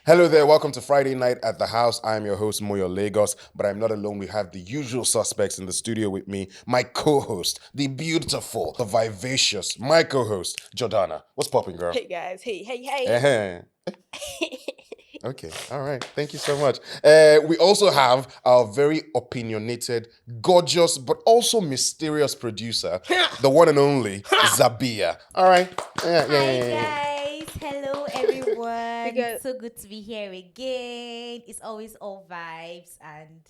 Hello there, welcome to Friday Night at the House. I'm your host, Moyo Lagos, but I'm not alone. We have the usual suspects in the studio with me. My co-host, the beautiful, the vivacious, my co-host, Jordana. What's popping, girl? Hey guys, hey. Eh-heh. Okay, all right. Thank you so much. We also have our very opinionated, gorgeous, but also mysterious producer, the one and only Zabia. All right. Yeah, yeah, Hi yeah, yeah. guys, hello Hey everyone. guys. So good to be here again. It's always all vibes and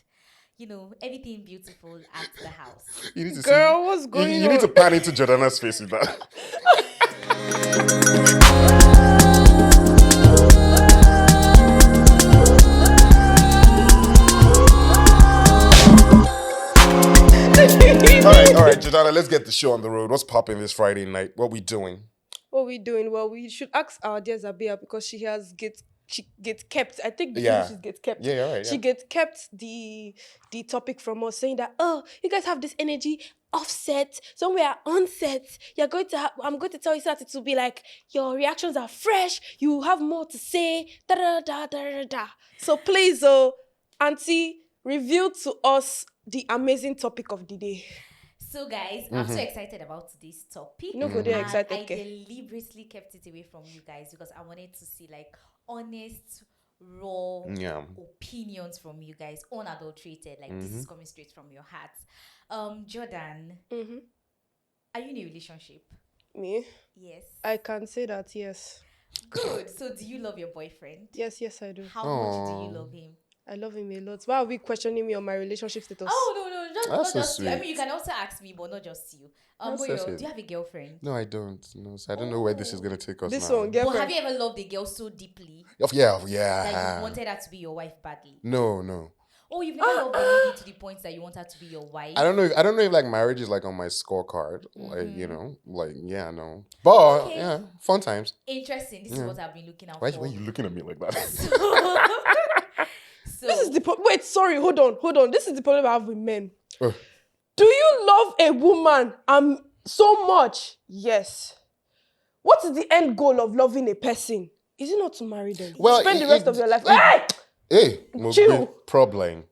everything beautiful at the house. You need to see. Girl, what's You, going you need on? to pan into Jordana's face with that. All right, Jordana, let's get the show on the road. What's popping this Friday night? What we doing? What we doing? Well, we should ask our dear Zabia because she gets kept. I think the English Yeah. is gets kept. Yeah, all right, She yeah. gets kept the topic from us saying that you guys have this energy offset somewhere onset. I'm going to tell you so that it will be like your reactions are fresh. You have more to say. Da da da da da da. So please, Auntie, reveal to us the amazing topic of the day. So guys, I'm so excited about this topic You know, go there and excited, I okay? deliberately kept it away from you guys because I wanted to see like honest, raw Yeah. opinions from you guys, unadulterated. Like this is coming straight from your heart. Jordan, Mm-hmm. are you in a relationship? Me? Yes. I can say that, yes. Good. So do you love your boyfriend? Yes, I do. How much do you love him? I love him a lot. Why are we questioning me on my relationship status? Oh no, That's not so just you. I mean, sweet. you can also ask me, but not just you. That's so Boyo, sweet. do you have a girlfriend? No, I don't. No, so I don't know where this is gonna take us This now. one, But have girlfriend. you ever loved a girl so deeply Yeah, that yeah. you wanted her to be your wife badly? No. Oh, you've never loved a lady to the point that you want her to be your wife? I don't know. I don't know if like marriage is like on my scorecard. Like yeah, no. But Okay. yeah, fun times. Interesting. This is Yeah. what I've been looking out Why for. are you looking at me like that? So This is the wait, sorry, hold on. This is the problem I have with men. Ugh. Do you love a woman so much? Yes. What is the end goal of loving a person? Is it not to marry them? Well, Spend the rest of your life. Hey, Chill. problem.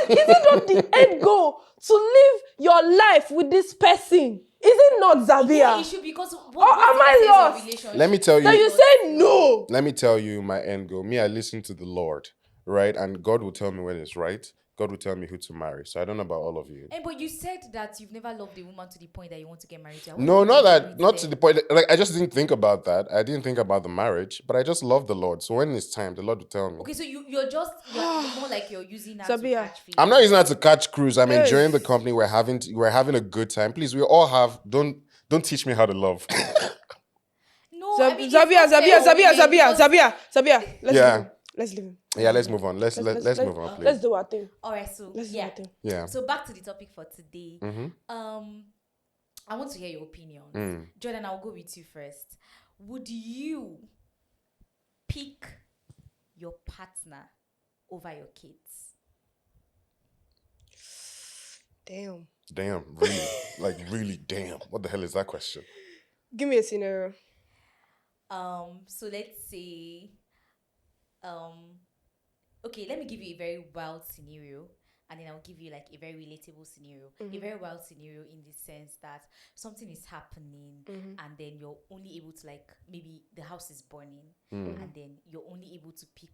Is it not the end goal to live your life with this person? Is it not, Zabia? yeah, it should be because am I lost? relationship? Let me tell So you. you say no. Let me tell you my end goal. Me, I listen to the Lord, right? And God will tell me when it's right. God will tell me who to marry. So I don't know about all of you. But you said that you've never loved a woman to the point that you want to get married to her. What No, have you not been that. doing Not to then? the point. Like I just didn't think about that. I didn't think about the marriage, but I just love the Lord. So when it's time, the Lord will tell me. Okay, so you're more like you're using that to Sabia. catch feelings. I'm not using that to catch cruise. I'm Hey. enjoying the company. We're having a good time. Please, we all have. Don't teach me how to love. No, I mean, it's Zabia. not fair, because- Yeah. Let's leave him. Yeah, let's move on. Let's move on, please. Let's do our thing. All right, so Let's do yeah. our thing. Yeah. So back to the topic for today. Mm-hmm. I want to hear your opinions. Mm. Jordan, I'll go with you first. Would you pick your partner over your kids? Damn. Damn, really, like really, damn. What the hell is that question? Give me a scenario. So let's say, okay, let me give you a very wild scenario, and then I'll give you like a very relatable scenario. A very wild scenario in the sense that something is happening, and then you're only able to, like, maybe the house is burning, and then you're only able to pick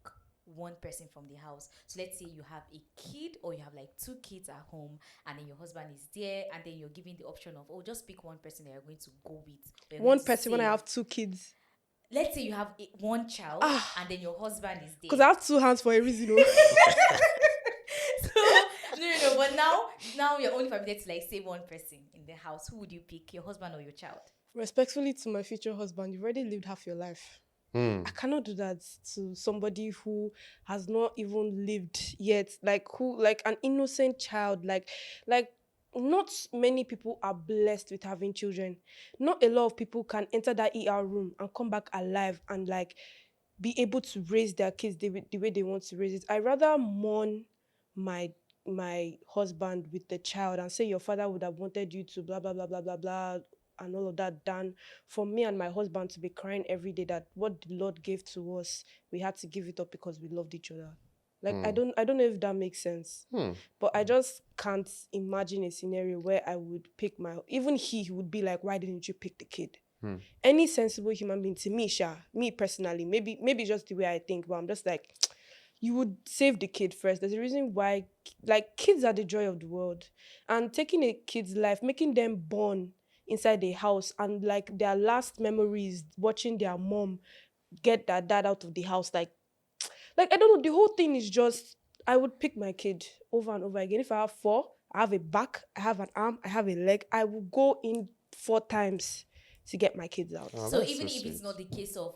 one person from the house. So let's say you have a kid, or you have like two kids at home, and then your husband is there, and then you're given the option of, oh, just pick one person that you're going to go with. or you're One going to person when I save. have 2 kids. Let's say you have one child, and then your husband is there. Because I have 2 hands for a reason. Oh. No. But now you're only permitted to like save one person in the house. Who would you pick, your husband or your child? Respectfully to my future husband, you've already lived half your life. I cannot do that to somebody who has not even lived yet. Like an innocent child. Like not many people are blessed with having children. Not a lot of people can enter that ER room and come back alive and like be able to raise their kids the way they want to raise it. I rather mourn my husband with the child and say your father would have wanted you to blah blah blah blah blah blah and all of that than for me and my husband to be crying every day that what the Lord gave to us, we had to give it up because we loved each other. Like I don't know if that makes sense. But I just can't imagine a scenario where I would pick my even he would be like, why didn't you pick the kid? Any sensible human being to me, Sha, me personally, maybe just the way I think, but I'm just like, you would save the kid first. There's a reason why, like, kids are the joy of the world. And taking a kid's life, making them born inside a house and like their last memories watching their mom get their dad out of the house, like I don't know, the whole thing is just I would pick my kid over and over again. If I have four, I have a back, I have an arm, I have a leg, I will go in 4 times to get my kids out. Oh, So that's even so if it's sweet. not the case of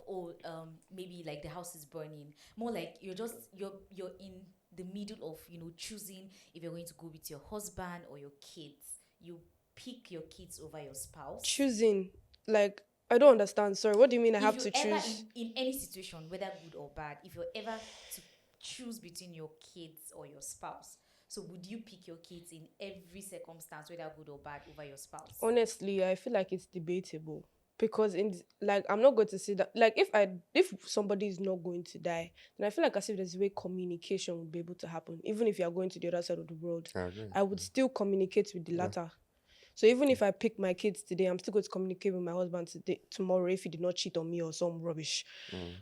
maybe like the house is burning, more like you're in the middle of choosing if you're going to go with your husband or your kids. You pick your kids over your spouse. Choosing, like, I don't understand. Sorry, what do you mean I If have you to ever choose? in any situation, whether good or bad, if you're ever to choose between your kids or your spouse, so would you pick your kids in every circumstance, whether good or bad, over your spouse? Honestly, I feel like it's debatable because like I'm not going to say that, like, if somebody is not going to die, then I feel like as if there's a way communication would be able to happen. Even if you are going to the other side of the world, I agree. I would still communicate with the Yeah. latter. So even if I pick my kids today, I'm still going to communicate with my husband tomorrow if he did not cheat on me or some rubbish.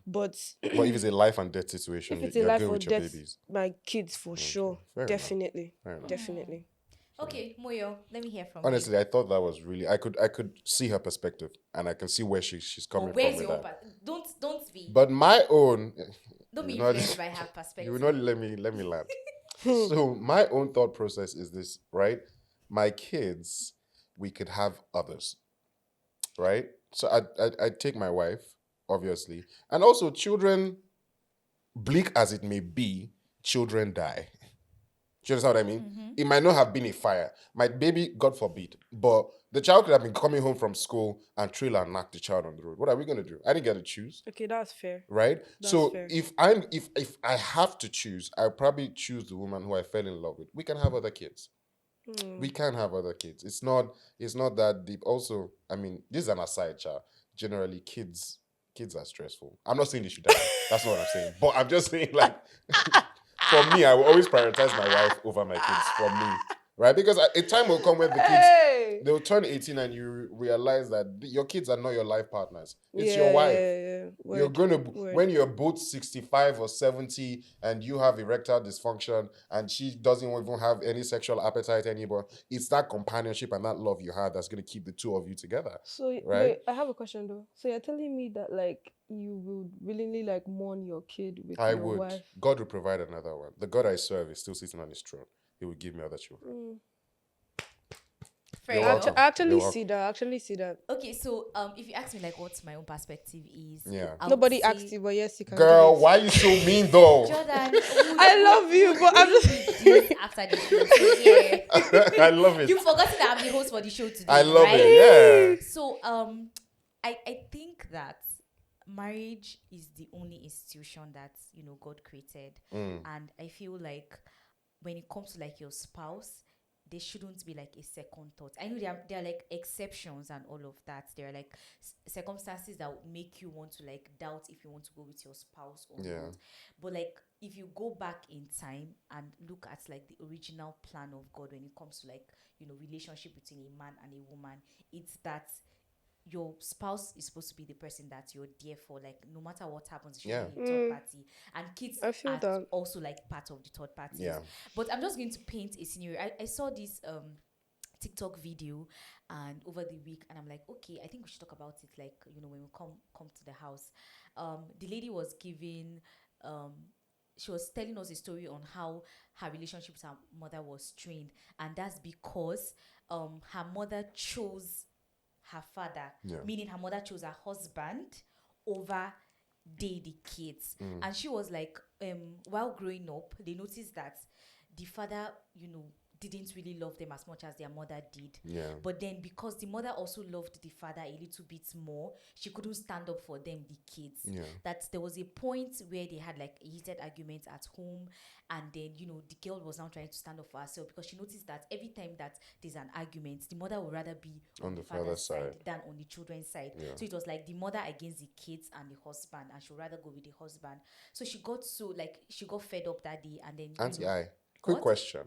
But But if it's a life and death situation, if it's a you're life good or with your death, babies. my kids for sure. Fair enough. Definitely. Fair enough. Definitely. Okay, Moyo, let me hear from Honestly, you. I thought that was really. I could see her perspective, and I can see where she's But coming from where's with your own that. don't be But my own, don't you be will influenced not, by her you will perspective. not let me land. So my own thought process is this, right? My kids, we could have others, right? So I take my wife, obviously, and also children. Bleak as it may be, children die. Do you understand what I mean? It might not have been a fire. My baby, God forbid, but the child could have been coming home from school and trailer and knock the child on the road. What are we gonna do? I didn't get to choose, Okay, that's fair. right? That's So fair. if I have to choose, I'll probably choose the woman who I fell in love with. We can have other kids. We can have other kids. It's not that deep. Also, I mean, this is an aside, child. Generally, kids are stressful. I'm not saying they should die. That's not what I'm saying. But I'm just saying, like, for me, I will always prioritize my wife over my kids. For me, right? Because a time will come when the kids Hey! they'll turn 18 and you realize that your kids are not your life partners. It's Yeah, your wife. yeah. You're Word, going to, word. when you're both 65 or 70 and you have erectile dysfunction and she doesn't even have any sexual appetite anymore, it's that companionship and that love you had that's going to keep the two of you together. So Right? wait, I have a question though. So you're telling me that like you would willingly like mourn your kid with I your would. wife? God will provide another one. The God I serve is still sitting on his throne. He will give me other children. Fair You're enough. welcome. I actually You're see that. I actually see that. Okay, so if you ask me like what's my own perspective is, Yeah. I would Nobody say, asked you, but yes, you can. Girl, give it. why are you so mean though? Jordan, I love you, but I'm just. this after the show. So yeah, I love it. you've forgotten that I'm the host for the show today. I love right? it. Yeah. So I think that marriage is the only institution that God created, and I feel like when it comes to like your spouse, there shouldn't be like a second thought. I know there are like exceptions and all of that. There are like circumstances that would make you want to like doubt if you want to go with your spouse or not. But like if you go back in time and look at like the original plan of God when it comes to like relationship between a man and a woman, it's that your spouse is supposed to be the person that you're there for. Like no matter what happens, it should be a third party, and kids I feel are that. also like part of the third party. Yeah. But I'm just going to paint a scenario. I saw this TikTok video and over the week, and I'm like, okay, I think we should talk about it. Like when we come to the house, the lady was giving she was telling us a story on how her relationship with her mother was strained, and that's because her mother chose her father, meaning her mother chose her husband over the kids. And she was like, while growing up, they noticed that the father, didn't really love them as much as their mother did. Yeah. But then because the mother also loved the father a little bit more, she couldn't stand up for them, the kids. Yeah. That there was a point where they had like a heated argument at home, and then the girl was now trying to stand up for herself because she noticed that every time that there's an argument, the mother would rather be on the father's side than on the children's side. Yeah. So it was like the mother against the kids and the husband, and she would rather go with the husband. So she got fed up that day, and then Auntie, quick What? question.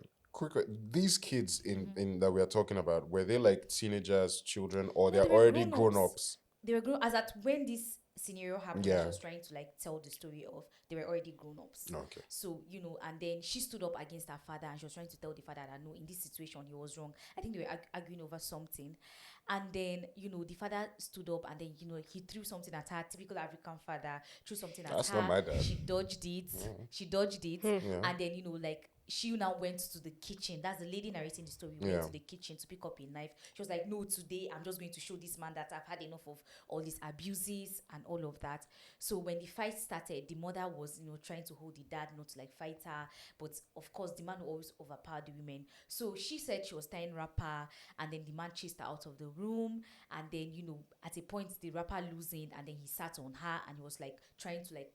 These kids in that we are talking about, were they like teenagers, children, or No, they're they were already grown-ups. grown ups? They were grown as at when this scenario happened. Yeah. That she was trying to like tell the story of, they were already grown ups. Okay. So and then she stood up against her father, and she was trying to tell the father that no, in this situation he was wrong. I think they were arguing over something, and then the father stood up, and then he threw something at her. Typical African father, threw something at her. That's not my dad. She dodged it. She dodged it, Yeah. and then like she now went to the kitchen. That's the lady narrating the story. Went Yeah. to the kitchen to pick up a knife. She was like, no, today I'm just going to show this man that I've had enough of all these abuses and all of that. So when the fight started, the mother was trying to hold the dad not to like fight her, but of course the man will always overpower the women. So she said she was tying wrapper, and then the man chased her out of the room, and then at a point the wrapper loosened, and then he sat on her, and he was like trying to like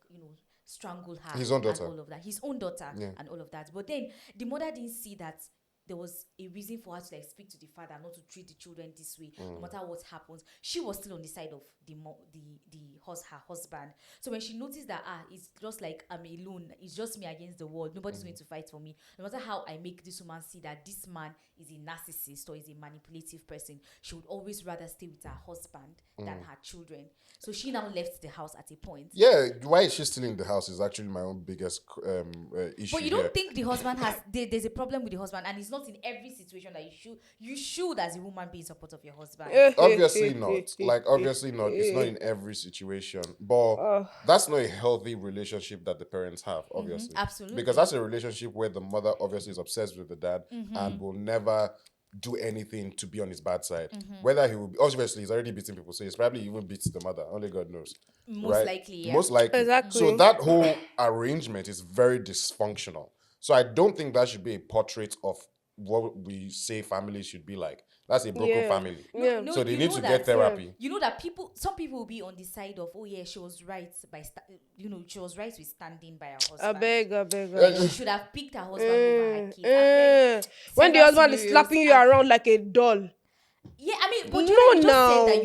strangle her. His own daughter. And all of that. His own daughter. Yeah. And all of that. But then the mother didn't see that there was a reason for her to like speak to the father, not to treat the children this way, no matter what happens. She was still on the side of her husband. So when she noticed that it's just like I'm alone, it's just me against the world, nobody's going to fight for me. No matter how I make this woman see that this man is a narcissist or is a manipulative person, she would always rather stay with her husband than her children. So she now left the house at a point. Yeah, why is she still in the house is actually my own biggest issue. But you here. don't think the husband has there's a problem with the husband, and it's not in every situation that you should as a woman be in support of your husband. Obviously not. Like obviously not. It's not in every situation. But that's not a healthy relationship that the parents have, obviously. Absolutely. Because that's a relationship where the mother obviously is obsessed with the dad and will never do anything to be on his bad side. Whether he will be, obviously he's already beating people, so he's probably even beats the mother. Only God knows. Most likely, yeah. Most likely. Exactly. So that whole arrangement is very dysfunctional. So I don't think that should be a portrait of what we say families should be like. That's a broken family. Yeah. No, So they you need know to that- get therapy. You know that some people will be on the side of, oh yeah, she was right by she was right with standing by her husband. I beg. She should have picked her husband over her kids. When the husband is slapping you around like a doll. Yeah, I mean, but No, you just now. said that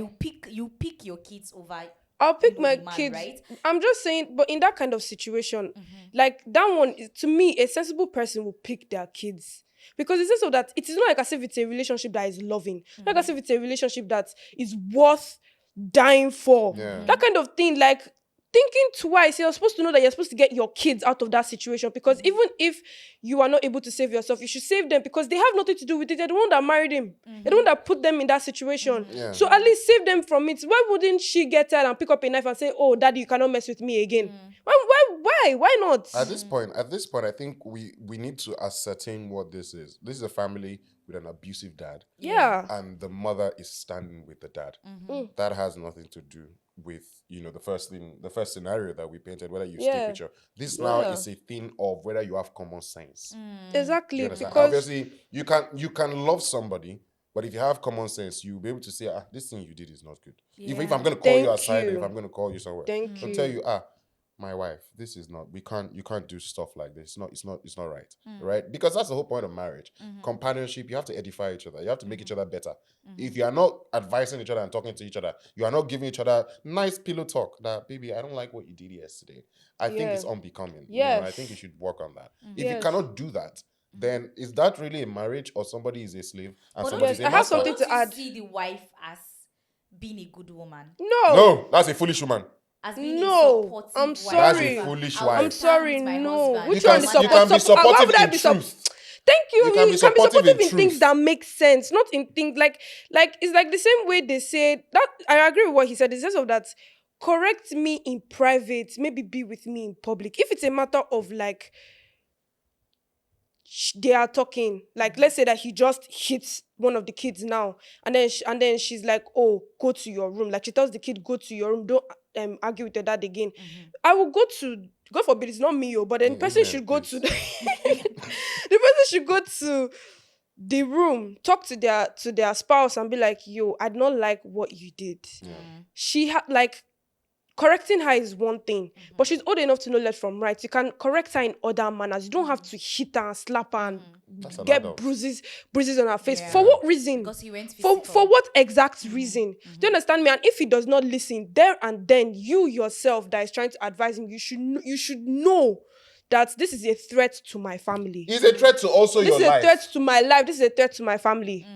you pick your kids over. I'll pick the my man, kids. right? I'm just saying, but in that kind of situation, like that one, to me, a sensible person will pick their kids. Because it's also that it is not like as if it's a relationship that is loving. Not as if it's a relationship that is worth dying for. Yeah. That kind of thing, like thinking twice, you're supposed to know that you're supposed to get your kids out of that situation. Because even if you are not able to save yourself, you should save them because they have nothing to do with it. They're the one that married him. They're the one that put them in that situation. Yeah. So at least save them from it. Why wouldn't she get tired and pick up a knife and say, oh, daddy, you cannot mess with me again? Why not? At this point, I think we need to ascertain what this is. This is a family with an abusive dad, Yeah. and the mother is standing with the dad. That has nothing to do with the first scenario that we painted, whether you stay Yeah. picture. This now Yeah. is a thing of whether you have common sense. You Exactly. understand? Because Obviously, you can love somebody, but if you have common sense, you'll be able to say, this thing you did is not good. Even if I'm going to call you Thank aside, you. if I'm going to call you somewhere, Thank I'll you. tell you, my wife, this is not, you can't do stuff like this. It's not right. Right? Because that's the whole point of marriage. Companionship, you have to edify each other. You have to make each other better. If you are not advising each other and talking to each other, you are not giving each other nice pillow talk that, baby, I don't like what you did yesterday. I think it's unbecoming. Yes. I think you should work on that. If you Yes. cannot do that, then is that really a marriage, or somebody is a slave and But somebody is Yes, a I have master? something don't to you add. see the wife as being a good woman, no. No, that's a foolish woman. as being No, a supportive I'm wife? sorry. That's a foolish I will wife. I'm stand sorry, with my no. husband. Which You one can- is you can be support? Why supportive would I in be truth. Thank you. You can be supportive in things truth. that make sense, not in things like it's like the same way they say that. I agree with what he said. It's just of that. Correct me in private, maybe be with me in public. If it's a matter of like they are talking, like let's say that he just hits one of the kids now, and then she's like, oh, go to your room. Like she tells the kid, go to your room. Don't argue with your dad again. I will go to. God forbid, it's not me, but then the person Amen, should go please. to the person should go to the room, talk to their spouse and be like, yo, I don't like what you did. Yeah. She had like, correcting her is one thing, but she's old enough to know left from right. You can correct her in other manners. You don't have to hit her and slap her and That's an get adult. bruises on her face. Yeah. For what reason? Because he went For physical. what exact reason? Do you understand me? And if he does not listen, there and then, you yourself that is trying to advise him, you should know that this is a threat to my family. It's a threat to also This your is a life. threat to my life. This is a threat to my family.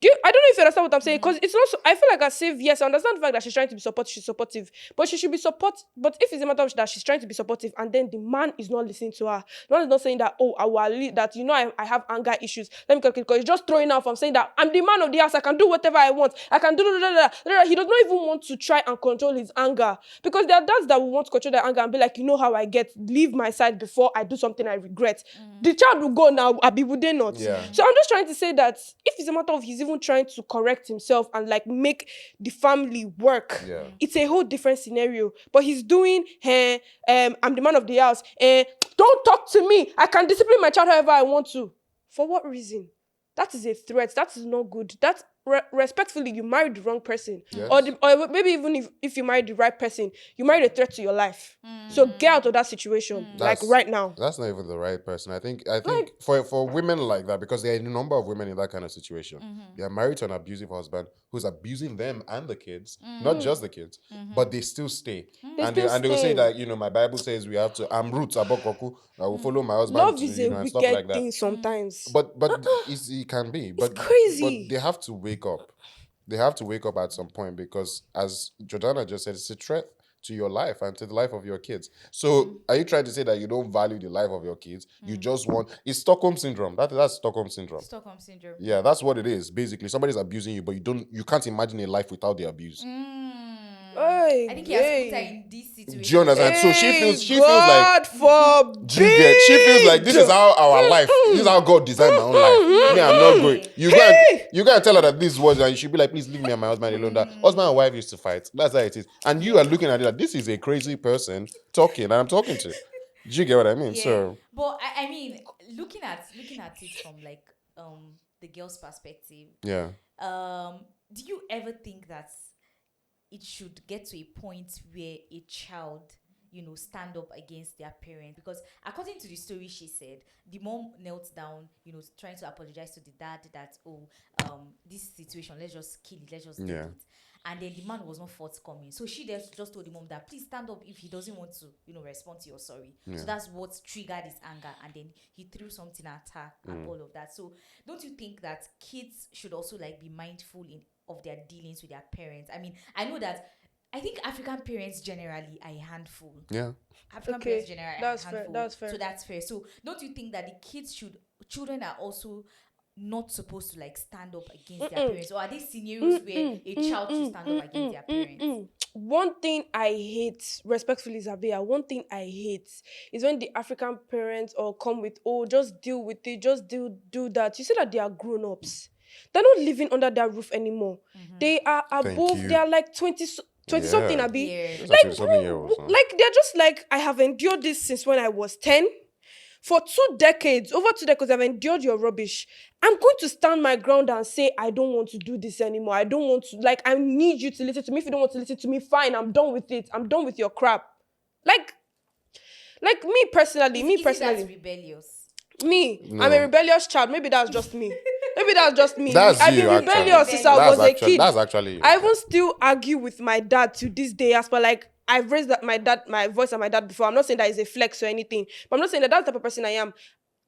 I don't know if you understand what I'm saying, because it's not. I feel like I say yes. I understand the fact that she's trying to be supportive. She's supportive, but she should be support. But if it's a matter of that she's trying to be supportive, and then the man is not listening to her, the man is not saying that, oh, I will leave, that I have anger issues. Let me calculate, because he's just throwing out from saying that I'm the man of the house. I can do whatever I want. I can do. He does not even want to try and control his anger, because there are dads that will want to control their anger and be like, you know how I get. Leave my side before I do something I regret. The child will go now. Abi, would they not? Yeah. So I'm just trying to say that if it's a matter of he's even trying to correct himself and like make the family work, it's a whole different scenario. But he's doing, I'm the man of the house, don't talk to me. I can discipline my child however I want to. For what reason? That is a threat. That is not good. That respectfully, you married the wrong person. Yes. Or maybe even if you married the right person, you married a threat to your life. So get out of that situation, like right now. That's not even the right person. I think for women like that, because there are a number of women in that kind of situation. They are married to an abusive husband who's abusing them and the kids, not just the kids, but they still stay. And they will say that, my Bible says we have to, I'm roots, abokoku, I will follow my husband. Love to, is a and stuff like wicked that. thing sometimes. But it can be. But crazy. But they have to wake up. They have to wake up at some point, because as Jordana just said, it's a threat to your life and to the life of your kids. So are you trying to say that you don't value the life of your kids? You just want, it's Stockholm syndrome. That's Stockholm syndrome. Stockholm syndrome. Yeah, that's what it is. Basically, somebody's abusing you, but you can't imagine a life without the abuse. I think he has put her in this situation. Do you understand? So she feels God like, forbid. she feels like this is how our life, this is how God designed my own life. Me, I'm not going. You gotta tell her that this was, and you should be like, please leave me and my husband alone. That husband and wife used to fight. That's how it is. And you are looking at it like, this is a crazy person talking, and I'm talking to. Do you get what I mean? Yeah. So, but I mean, looking at it from like the girl's perspective. yeah. Do you ever think that it should get to a point where a child, stand up against their parents? Because according to the story she said, the mom knelt down, trying to apologize to the dad that, this situation, let's just kill it, let's just do it. And then the man was not forthcoming. So she just told the mom that, please stand up if he doesn't want to, respond to your sorry. Yeah. So that's what triggered his anger. And then he threw something at her and all of that. So don't you think that kids should also like be mindful of their dealings with their parents? I mean, I think African parents generally are a handful. Yeah. African parents generally are a handful. That's fair. So that's fair. So don't you think that the children are also not supposed to like stand up against their parents? Or are there scenarios where a child should stand up against their parents? One thing I hate, respectfully, Zabia, one thing I hate is when the African parents or come with, just deal with it, just do that. You say that they are grown-ups. They're not living under their roof anymore. They are above, they are like 20 something, Abi. Yeah. Like, like, they're just like, I have endured this since when I was 10. For over 2 decades, I've endured your rubbish. I'm going to stand my ground and say, I don't want to do this anymore. I don't want to, like, I need you to listen to me. If you don't want to listen to me, fine, I'm done with it. I'm done with your crap. Like me personally. That's rebellious. No. I'm a rebellious child. Maybe that's just me. That's I've you, been rebellious since I was a kid. That's actually you. I even still argue with my dad to this day, as per like, I've raised my voice at my dad before. I'm not saying that it's a flex or anything, but I'm not saying that that's the type of person I am.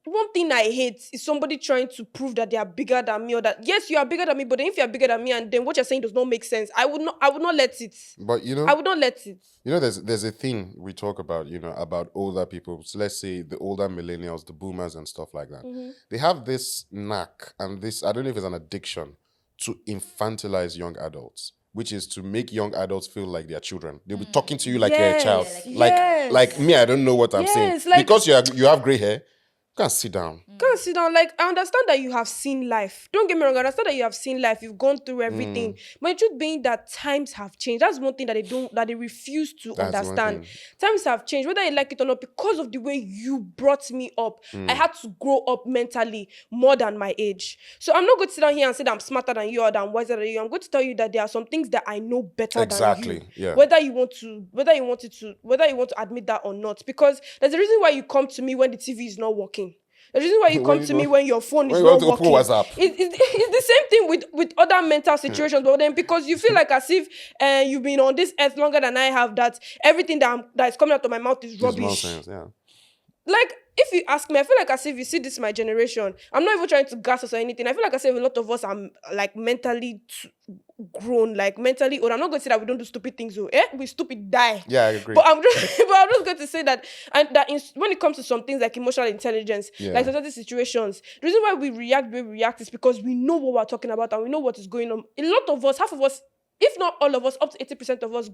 One thing I hate is somebody trying to prove that they are bigger than me, or that, yes, you are bigger than me, but then if you are bigger than me and then what you're saying does not make sense, I would not let it. But I would not let it. There's a thing we talk about, about older people. So let's say the older millennials, the boomers and stuff like that. Mm-hmm. They have this knack and this, I don't know if it's an addiction, to infantilize young adults, which is to make young adults feel like they're children. They'll be talking to you like you're a child. Like me, I don't know what I'm saying. Like, because you have gray hair, Can't sit down. Can't sit down. Like, I understand that you have seen life. Don't get me wrong. I understand that you have seen life. You've gone through everything. But the truth being that times have changed. That's one thing that they refuse to That's one understand. thing. Times have changed. Whether you like it or not, because of the way you brought me up, I had to grow up mentally more than my age. So I'm not going to sit down here and say that I'm smarter than you or that I'm wiser than you. I'm going to tell you that there are some things that I know better than you. Yeah. Whether you want to admit that or not. Because there's a reason why you come to me when the TV is not working. The reason why you come to me when your phone is not working. It's the same thing with other mental situations, but then because you feel like as if you've been on this earth longer than I have, that everything that is coming out of my mouth is rubbish. Nonsense, yeah. Like, if you ask me, I feel like as if you see this my generation. I'm not even trying to gas us or anything. I feel like as if a lot of us are like mentally grown, like mentally old. I'm not going to say that we don't do stupid things. We stupid die. Yeah, I agree. But I'm just going to say that, and that when it comes to some things like emotional intelligence, like certain situations, the reason why we react is because we know what we're talking about and we know what is going on. A lot of us, half of us, if not all of us, up to 80% of us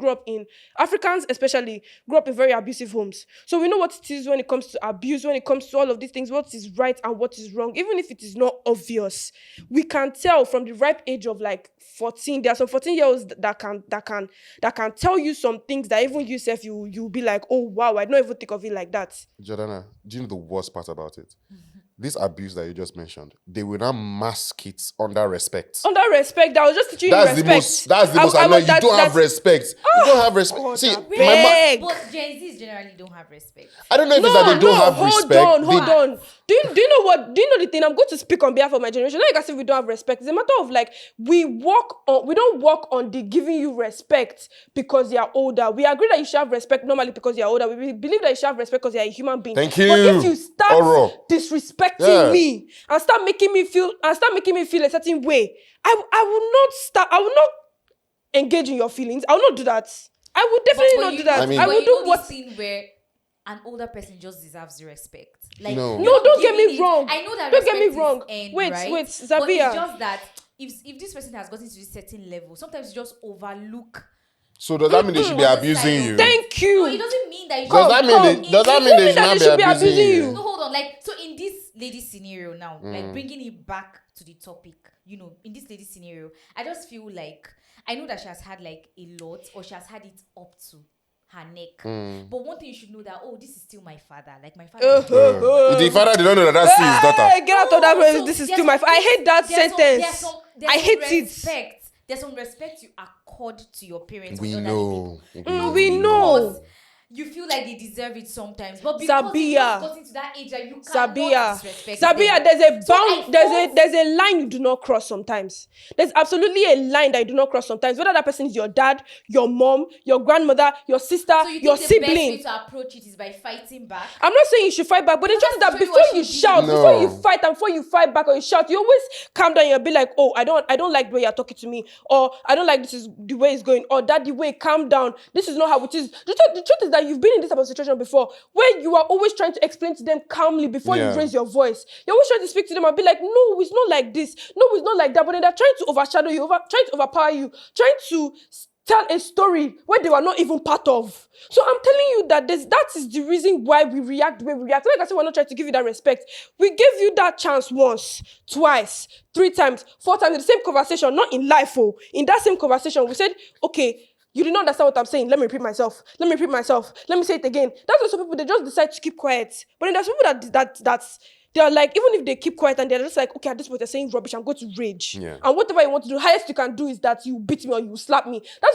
Africans especially, grew up in very abusive homes. So we know what it is when it comes to abuse, when it comes to all of these things, what is right and what is wrong. Even if it is not obvious, we can tell from the ripe age of like 14. There are some 14-year-olds that can tell you some things that even yourself, you'll be like, oh wow, I don't even think of it like that. Jordana, do you know the worst part about it? This abuse that you just mentioned, they will now mask it under respect. Under respect, I was just teaching you respect. That's the most. I know you don't have respect. You don't have respect. Oh, see, but Gen Zs generally don't have respect. I don't know if it's that they don't have respect. Hold on. Do you know what? Do you know the thing? I'm going to speak on behalf of my generation. Not like as if we don't have respect. It's a matter of like we don't work on the giving you respect because you're older. We agree that you should have respect normally because you're older. We believe that you should have respect because you're a human being. Thank you. But if you start disrespecting me and start making me feel a certain way, I will not engage in your feelings. I will not do that. I would definitely not do that. I will do what scene where an older person just deserves the respect. Like, no, don't get me wrong. I know that don't get me wrong. Wait, Zabia. But it's just that if this person has gotten to this certain level, sometimes you just overlook. So does that mean they should be abusing you? Thank you. No, it doesn't mean that you does that mean they should be abusing you? No, hold on. Like, so in this lady scenario now, like bringing it back to the topic, in this lady scenario, I just feel like I know that she has had like a lot, or she has had it up to her neck. But one thing you should know that, this is still my father. Like, my father. The father did not know that's his daughter. Get out of that place. This is still my father. I hate that sentence. I hate it. There's some respect you accord to your parents. We know. We know. You feel like they deserve it sometimes, but because you got into that age that you can't disrespect them. There's a line you do not cross sometimes. There's absolutely a line that you do not cross sometimes. Whether that person is your dad, your mom, your grandmother, your sister, your sibling. The best way to approach it is by fighting back. I'm not saying you should fight back, but the truth is that before you shout, before you fight, and before you fight back or you shout, you always calm down and you'll be like, I don't like the way you're talking to me, or I don't like this is the way it's going, or that the way, calm down. This is not how it is. The truth is that you've been in this type of situation before where you are always trying to explain to them calmly before you raise your voice. You're always trying to speak to them and be like, no, it's not like this. No, it's not like that. But then they're trying to overshadow you, trying to overpower you, trying to tell a story where they were not even part of. So I'm telling you that that is the reason why we react the way we react. Like I said, we're not trying to give you that respect. We gave you that chance once, twice, 3 times, 4 times in the same conversation, not in life. In that same conversation, we said, okay, you did not understand what I'm saying. Let me repeat myself. Let me say it again. That's why some people, they just decide to keep quiet. But then there's people they're like, even if they keep quiet and they're just like, okay, at this point they're saying rubbish, I'm going to rage. Yeah. And whatever you want to do, highest you can do is that you beat me or you slap me. That's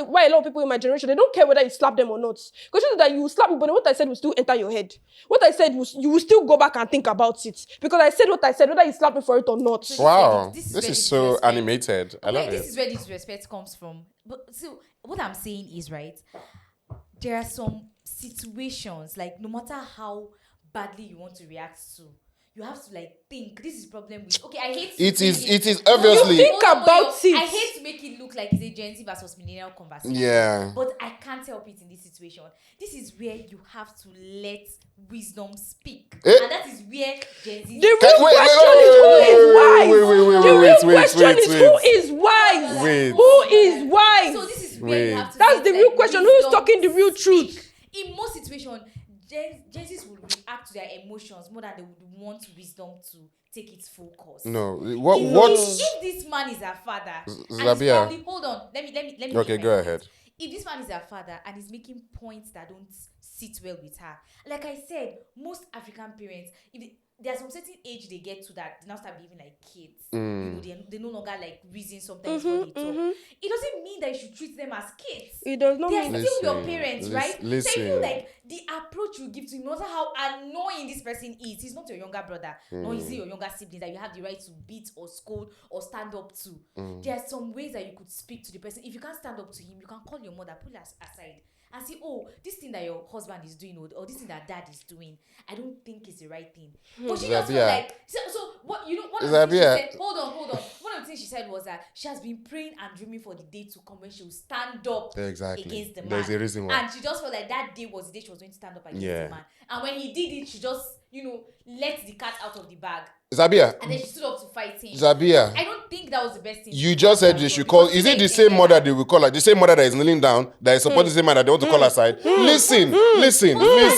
why a lot of people in my generation, they don't care whether you slap them or not. Because you know that you slap me, but what I said will still enter your head. What I said was, you will still go back and think about it. Because I said what I said, whether you slap me for it or not. Wow. This is so animated. I love it. This is where disrespect comes from. But so what I'm saying is, right, there are some situations, like, no matter how badly you want to react to, you have to like think this is problem with. Okay, I hate. It is obviously. You think about it. I hate to make it look like it's a Gen Z versus millennial conversation. Yeah. But I can't help it in this situation. This is where you have to let wisdom speak, and that is where Gen Z. The real question is who is wise. The real question is who is wise. Who is wise? So this is where you have to. That's the real question. Who is talking the real truth? In most situations, Gen Zs will react to their emotions more than they would want wisdom to take its full course. No, If this man is her father and he's Zabia. probably, hold on, let me Okay, make go my ahead. point. If this man is her father and he's making points that don't sit well with her, like I said, most African parents, there's some certain age they get to that they now start behaving like kids. You know, they no longer like reason sometimes when they talk. It doesn't mean that you should treat them as kids. It does not They're mean still your parents, right? So I Listen. feel like the approach you give to him, no matter how annoying this person is, he's not your younger brother, nor is he your younger sibling that you have the right to beat or scold or stand up to. There are some ways that you could speak to the person. If you can't stand up to him, you can call your mother, pull her aside, and say, oh, this thing that your husband is doing, or this thing that dad is doing, I don't think is the right thing. But she just felt like, so what, you know, one of the things she said, hold on. One of the things she said was that she has been praying and dreaming for the day to come when she will stand up against the man. There's a reason why. And she just felt like that day was the day she was going to stand up against the man. And when he did it, she just, let the cat out of the bag. Zabia. And then she stood up to fight him. Zabia. I don't think that was the best thing. You just said you should call. Is it the same mother they will call her? The same mother that is kneeling down, that is supporting the same man that they want to call aside? Listen. Sometimes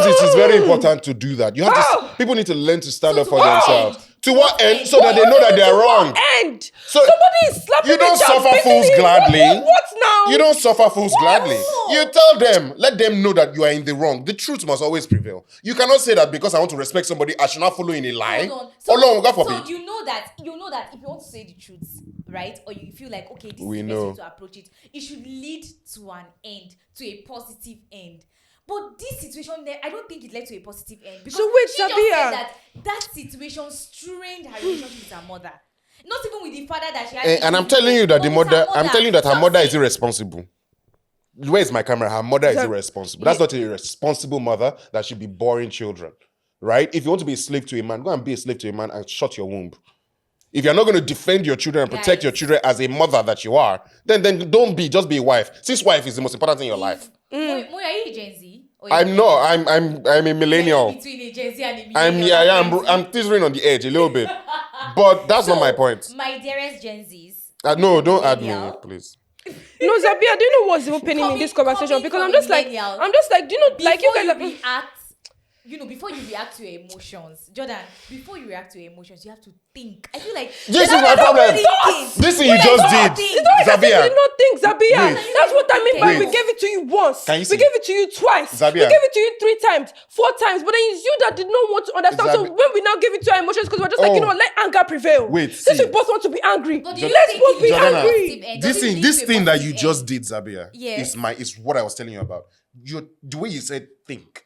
it is very important to do that. You have to. People need to learn to stand up for themselves. To what end? So that they know that they are wrong. End. So somebody is slapping you don't the child, suffer fools basically. gladly. What now? You don't suffer fools gladly. You tell them, let them know that you are in the wrong. The truth must always prevail. You cannot say that because I want to respect somebody, I should not follow in a lie. Hold on. God forbid. So you know that if you want to say the truth, right? Or you feel like, okay, this is the best way to approach it. It should lead to an end, to a positive end. But this situation, I don't think it led to a positive end. Because so wait, she just Sabia. said that situation strained her relationship with her mother. Not even with the father that she had. And I'm telling you that her mother is irresponsible. Where is my camera? Her mother is irresponsible. That's not a responsible mother that should be boring children. Right? If you want to be a slave to a man, go and be a slave to a man and shut your womb. If you're not going to defend your children and protect your children as a mother that you are, then just be a wife. Since wife is the most important thing in your life. Moy, are you a Gen Z? I'm a millennial. Between a Gen Z and a millennial. I'm teetering on the edge a little bit. But that's not my point. My dearest Gen Zs. No, don't add me, please. No, Zabia, do you know what's even pinning in this conversation? Because I'm just like, do you know, like you guys before you react to your emotions, Jordan, before you react to your emotions, you have to think. I feel like this is my problem. This thing you just did, Zabia. Did not think, Zabia. That's what I mean by we gave it to you once. Can you see? We gave it to you twice. Zabia. We gave it to you 3 times, 4 times. But then it's you that did not want to understand. So when we now give it to our emotions, because we're just like, let anger prevail. Since we both want to be angry, let's both be angry. This thing that you just did, Zabia, yes, is what I was telling you about. The way you said think.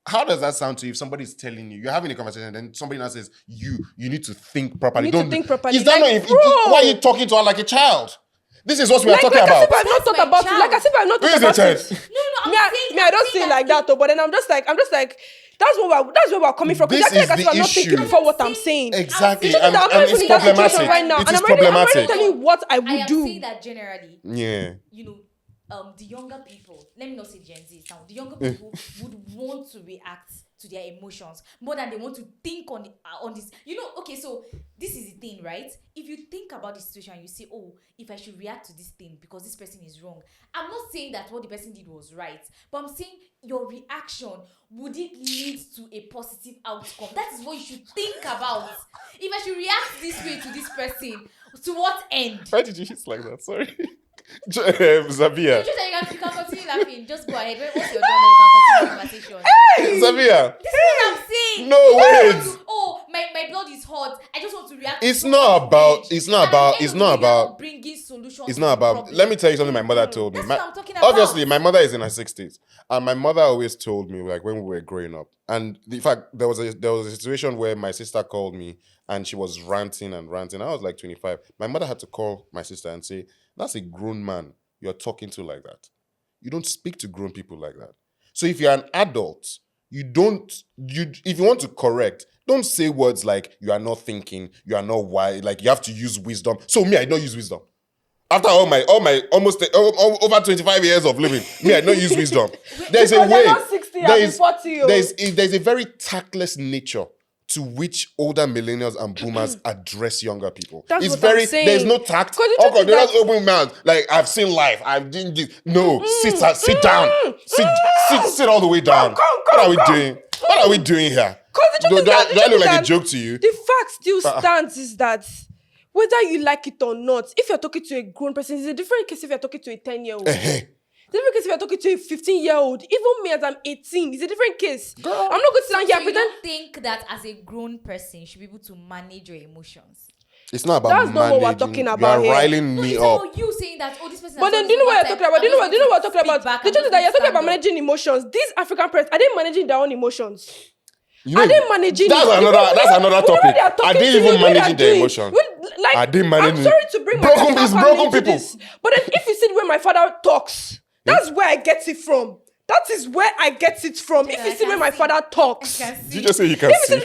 How does that sound to you if somebody is telling you, you're having a conversation and then somebody now says, you need to think properly. You need to think properly. Is that why are you talking to her like a child? This is what we are talking about. Like as if I've not thought about it. Like as if I've not thought about it. No, I don't say it like that though. But then I'm just like, that's where we're coming from. Because I feel like as if I'm not thinking before what I'm saying. Exactly. And it's problematic right now. It and is I'm problematic. already telling you what I would do. I am saying that generally. Yeah. The younger people, let me not say Gen Z now, the younger people would want to react to their emotions more than they want to think on this. Okay, so this is the thing, right? If you think about the situation, you say, oh, if I should react to this thing because this person is wrong. I'm not saying that what the person did was right, but I'm saying your reaction, would it lead to a positive outcome? That is what you should think about. If I should react this way to this person, to what end? Why did you hit like that? Sorry. Zabia. You can continue laughing. Just go ahead. Once you're done, we can continue the conversation. Zabia. This is what I'm saying. No, wait. My blood is hot. I just want to react. It's not about bringing solutions. It's not about. Let me tell you something my mother told me. That's what I'm talking about. Obviously, my mother is in her 60s, and my mother always told me, like when we were growing up. And in fact, there was a situation where my sister called me and she was ranting. I was like 25. My mother had to call my sister and say, "That's a grown man you're talking to like that. You don't speak to grown people like that. So if you're an adult, if you want to correct, don't say words like you are not thinking, you are not wise, like you have to use wisdom. So me, I don't use wisdom. After all my almost over 25 years of living, me, I don't use wisdom. There's a way. There's a very tactless nature to which older millennials and boomers address younger people. That's It's what I'm very, saying. there's no tact. 'Cause the Oh truth God, is they're that- just open mouth. Like, I've seen life. I've done this. No, sit down. Sit all the way down. What are we doing? What are we doing here? Because the truth is that, Do I look like a joke to you? The fact still stands is that whether you like it or not, if you're talking to a grown person, it's a different case if you're talking to a 10-year-old. It's a different case if you're talking to a 15-year-old. Even me as I'm 18, it's a different case. Girl. I'm not going to sit down here and You pretend. don't think that as a grown person you should be able to manage your emotions? It's not about That's not what we're managing. talking about You here. are riling No, me it's up. about you saying that, oh, this person. But then, do you know what you're talking about? Do you know what we're talking about? The truth is that you're talking about managing emotions. These African parents, are they managing their own emotions? You know, Are they managing that's it? That's another topic. They are Are they even managing their emotions? Like, Are they managing? I'm sorry to bring broken, my it's family broken into people. this, but then if you see the way my father talks, that's where I get it from. That is where I get it from. Yeah, if you see the way my father talks, Did you just say you can see?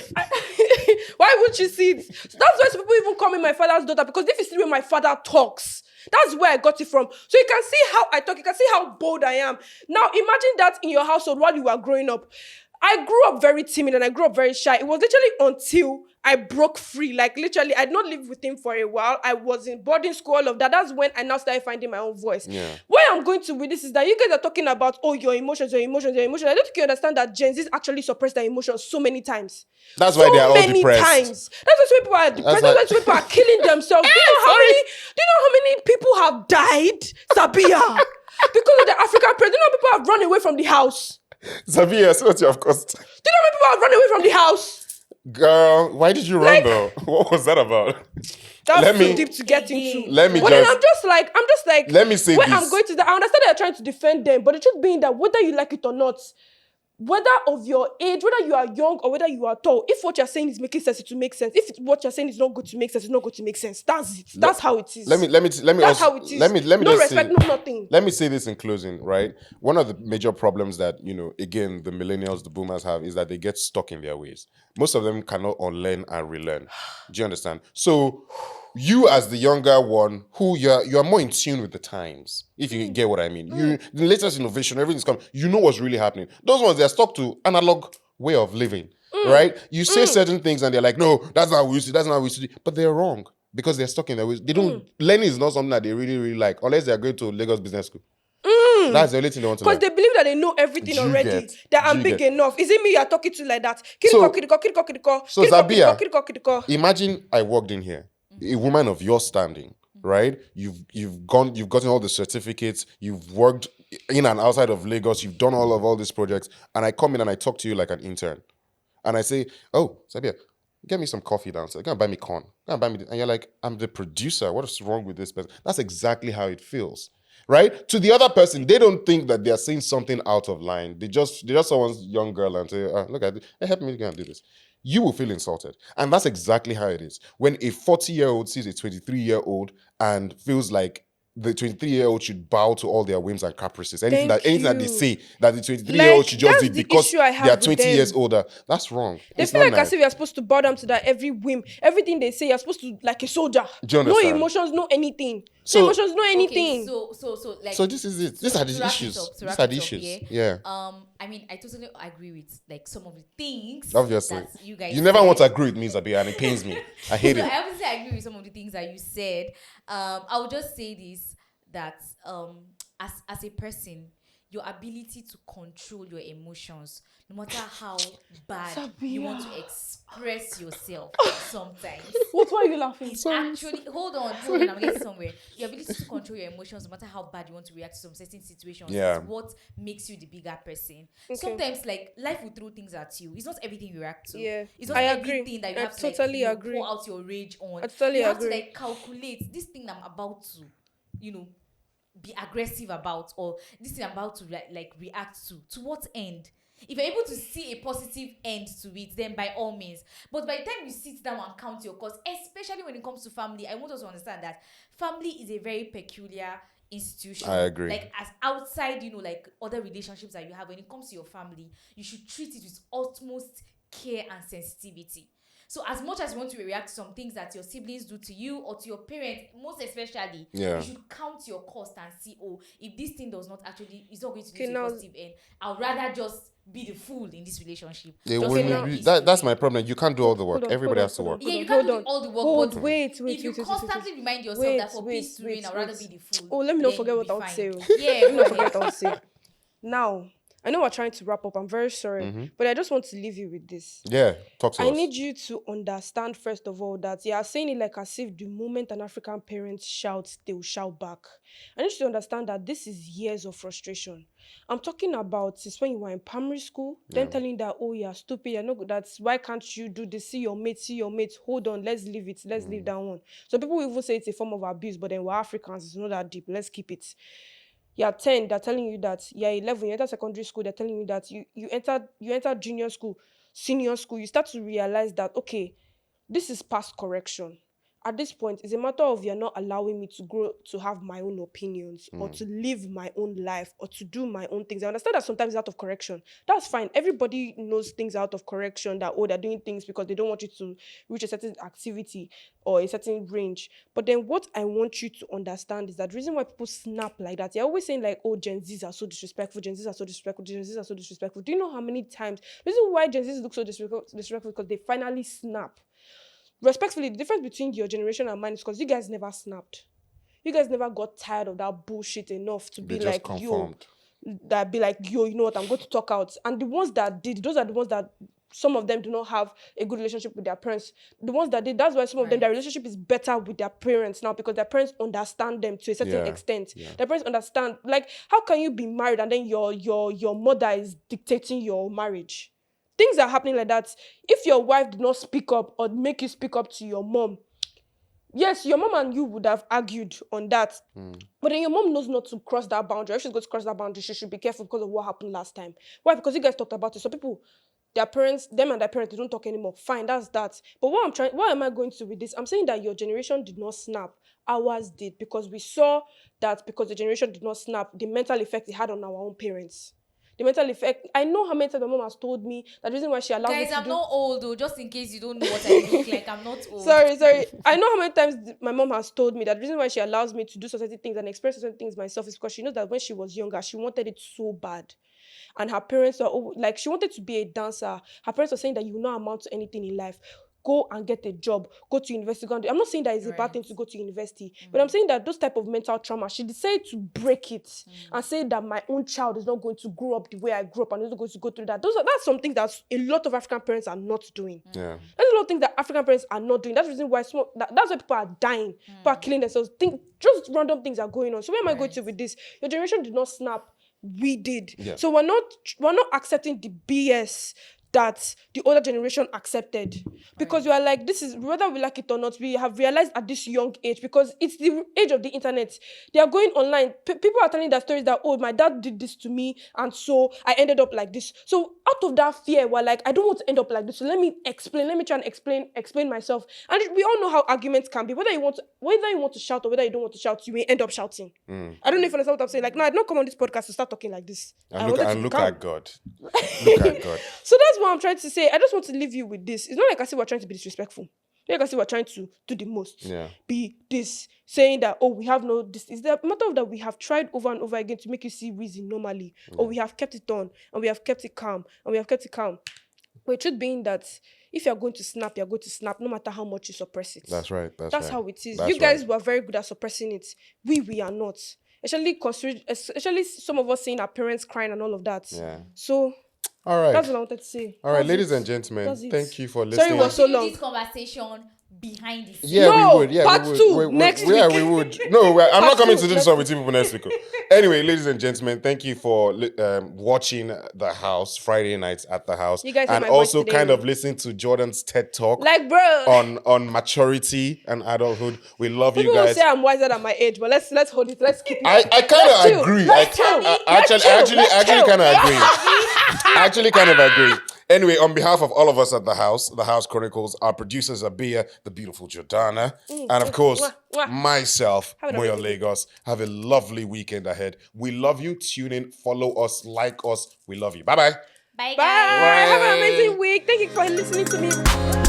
why would you see it? So that's why some people even call me my father's daughter, because if you see the way my father talks, that's where I got it from. So you can see how I talk. You can see how bold I am. Now imagine that in your household while you were growing up. I grew up very timid and I grew up very shy. It was literally until I broke free. Like literally, I did not live with him for a while. I was in boarding school, all of that. That's when I now started finding my own voice. Yeah. Where I'm going to with this is that you guys are talking about, oh, your emotions. I don't think you understand that Gen Z's actually suppress their emotions so many times. That's why they are all depressed. Times. That's why people are depressed. That's why people are killing themselves. Do you know how many people have died, Sabia? Because of the African press. Do you know people have run away from the house? Xavier, see what you have cost. Do you know how many people have run away from the house? Girl, why did you run though? What was that about? That's too deep to get into. Let me but then I'm just like, let me say where this. I'm going to that. I understand that you're trying to defend them, but the truth being that whether you like it or not, whether of your age, whether you are young or whether you are tall, if what you're saying is making sense, it will make sense. If what you're saying is not good to make sense, it's not good to make sense. That's it. That's how it is. Let me That's also, how it is. let me no just respect, say, no nothing. Let me say this in closing, right? One of the major problems that, again, the millennials, the boomers have is that they get stuck in their ways. Most of them cannot unlearn and relearn. Do you understand? So you as the younger one, who you're more in tune with the times, if you get what I mean. The latest innovation, everything's coming. You know what's really happening. Those ones, they're stuck to analog way of living, right? You say certain things and they're like, no, that's not how we used to, that's not how we used to do. But they're wrong because they're stuck in their ways. They don't, learning is not something that they really, really like, unless they're going to Lagos Business School. That's the only thing they want to learn. Because they believe that they know everything already. That I'm big enough. Is it me you're talking to like that? So Zabia, imagine I walked in here, a woman of your standing, right? You've gotten all the certificates, you've worked in and outside of Lagos, you've done all these projects, and I come in and I talk to you like an intern. And I say, oh, Zabia, get me some coffee downstairs. Go and buy me corn. Go and buy me this. And you're like, I'm the producer. What is wrong with this person? That's exactly how it feels. Right? To the other person, they don't think that they're saying something out of line. They just someone's young girl and say, look at this. Hey, help me go and do this. You will feel insulted. And that's exactly how it is. When a 40-year-old sees a 23-year-old and feels like the 23-year-old should bow to all their whims and caprices. Anything that they say that the 23-year-old should just do because they are 20 years older. That's wrong. They feel like as if you're supposed to bow down to that every whim. Everything they say, you're supposed to like a soldier. Do you understand? No emotions, no anything. No emotions, no anything. Okay, so this is it. These are the issues. These are the issues. Yeah. I mean, I totally agree with like some of the things. Obviously, that you guys. You never want to agree with me, Zabia, and it pains me. I hate it. I obviously agree with some of the things that you said. I would just say this, that as a person, your ability to control your emotions, no matter how bad you want to express yourself sometimes. Why are you laughing? It's actually, hold on, I'm getting somewhere. Your ability to control your emotions, no matter how bad you want to react to some certain situations, is what makes you the bigger person. Okay. Sometimes, like, life will throw things at you. It's not everything you react to. Yeah, it's not everything that you have to like, pour out your rage on. I totally you have agree. to like calculate this thing I'm about to, be aggressive about, or this thing I'm about to like react to what end. If you're able to see a positive end to it, then by all means. But by the time you sit down and count your costs, especially when it comes to family, I want us to understand that family is a very peculiar institution. I agree. Like, as outside, like other relationships that you have, when it comes to your family, you should treat it with utmost care and sensitivity. So as much as you want to react to some things that your siblings do to you or to your parents, most especially, you should count your cost and see, if this thing does not actually, it's not going to lead to a positive end, I'd rather just be the fool in this relationship. It Just wouldn't like be- this that's today. my problem. You can't do all the work. Everybody has to work. Yeah, you can't do all the work, but Wait, if you constantly remind yourself that for peace to reign, I'd rather be the fool. Oh, let me not then forget you'll what be I would fine. say. Yeah, Let me go not forget ahead. what I would say. Now, I know we're trying to wrap up. I'm very sorry. But I just want to leave you with this. Yeah, talk to I us. need you to understand, first of all, that you are saying it like as if the moment an African parent shouts, they will shout back. I need you to understand that this is years of frustration. I'm talking about since when you were in primary school, then telling you that, oh, you're stupid, you're not good, that's why can't you do this? See your mates, hold on, let's leave it, let's leave that one. So people will even say it's a form of abuse, but then we're Africans, it's not that deep, let's keep it. You're 10, they're telling you that. You're 11, you enter secondary school, they're telling you that. You enter junior school, senior school, you start to realize that, okay, this is past correction. At this point, it's a matter of you're not allowing me to grow, to have my own opinions, or to live my own life, or to do my own things. I understand that sometimes it's out of correction. That's fine. Everybody knows things out of correction, that, oh, they're doing things because they don't want you to reach a certain activity or a certain range. But then what I want you to understand is that the reason why people snap like that, they're always saying like, oh, Gen Zs are so disrespectful, Gen Zs are so disrespectful, Gen Zs are so disrespectful. Do you know how many times, the reason why Gen Zs look so disrespectful because they finally snap? Respectfully, the difference between your generation and mine is because you guys never snapped. You guys never got tired of that bullshit enough to They be just like, conformed. yo, you know what, I'm going to talk out. And the ones that did, those are the ones that some of them do not have a good relationship with their parents. The ones that did, that's why some of them, their relationship is better with their parents now because their parents understand them to a certain extent. Their parents understand. Like, how can you be married and then your mother is dictating your marriage? Things are happening like that. If your wife did not speak up or make you speak up to your mom, yes, your mom and you would have argued on that. But then your mom knows not to cross that boundary. If she's going to cross that boundary, she should be careful because of what happened last time. Why? Because you guys talked about it. So people, their parents, them and their parents, they don't talk anymore. Fine, that's that. But what am I going to with this? I'm saying that your generation did not snap. Ours did, because we saw that because the generation did not snap, the mental effect it had on our own parents. The mental effect. I know how many times my mom has told me that the reason why she allows me Guys, to I'm do. not old though, just in case you don't know what I look like. I'm not old. Sorry. I know how many times my mom has told me that the reason why she allows me to do certain things and express certain things myself is because she knows that when she was younger, she wanted it so bad. And her parents were like, she wanted to be a dancer. Her parents were saying that you will not amount to anything in life. Go and get a job. Go to university. I'm not saying that it's a bad thing to go to university, but I'm saying that those type of mental trauma, she decided to break it and say that my own child is not going to grow up the way I grew up and is not going to go through that. That's something that a lot of African parents are not doing. Yeah. That's a lot of things that African parents are not doing. That's the reason why that's why people are dying. People are killing themselves. Just random things are going on. So where am I going to with this? Your generation did not snap. We did. Yeah. So we're not accepting the BS that the older generation accepted, because we are like, this is, whether we like it or not, we have realized at this young age, because it's the age of the internet. They are going online. People are telling their stories that, oh, my dad did this to me and so I ended up like this. So out of that fear, we're like, I don't want to end up like this, so let me try and explain myself. And we all know how arguments can be. Whether you want to shout or whether you don't want to shout, you may end up shouting. I don't know if you understand what I'm saying. Like, no, I did not come on this podcast to start talking like this. And look at God. Look at God. So that's what I'm trying to say. I just want to leave you with this. It's not like I say we're trying to be disrespectful. It's not like I say we're trying to do the most. Yeah. Be this, saying that, oh, we have no this. It's the matter of that we have tried over and over again to make you see reason normally. Or we have kept it on and we have kept it calm. But the truth being that if you're going to snap, you're going to snap no matter how much you suppress it. That's right. That's how it is. That's you guys right. were very good at suppressing it. We are not. Especially some of us seeing our parents crying and all of that. Yeah. So all right. that's what I wanted to say. All right, ladies and gentlemen, thank you for listening. Sorry it was so long. This conversation behind the scenes. Yeah, no, we would. Yeah, part we would. two next week. Yeah, we would. No, I'm not coming to do this next one with you people next week. Anyway, ladies and gentlemen, thank you for watching The House Friday nights at The House, You guys and heard my voice also today. kind of listening to Jordan's TED Talk, Like, bro, on maturity and adulthood. We love people you will guys. say I'm wiser than my age, but let's hold it. Let's keep it. I kind of agree. I actually kind of agree. I actually kind of agree. Anyway, on behalf of all of us at The House Chronicles, our producers are Bia, the beautiful Jordana, and of course, myself, Moyo Lagos. Have a lovely weekend ahead. We love you. Tune in, follow us, like us. We love you. Bye-bye. Bye, guys. Bye. Have an amazing week. Thank you for listening to me.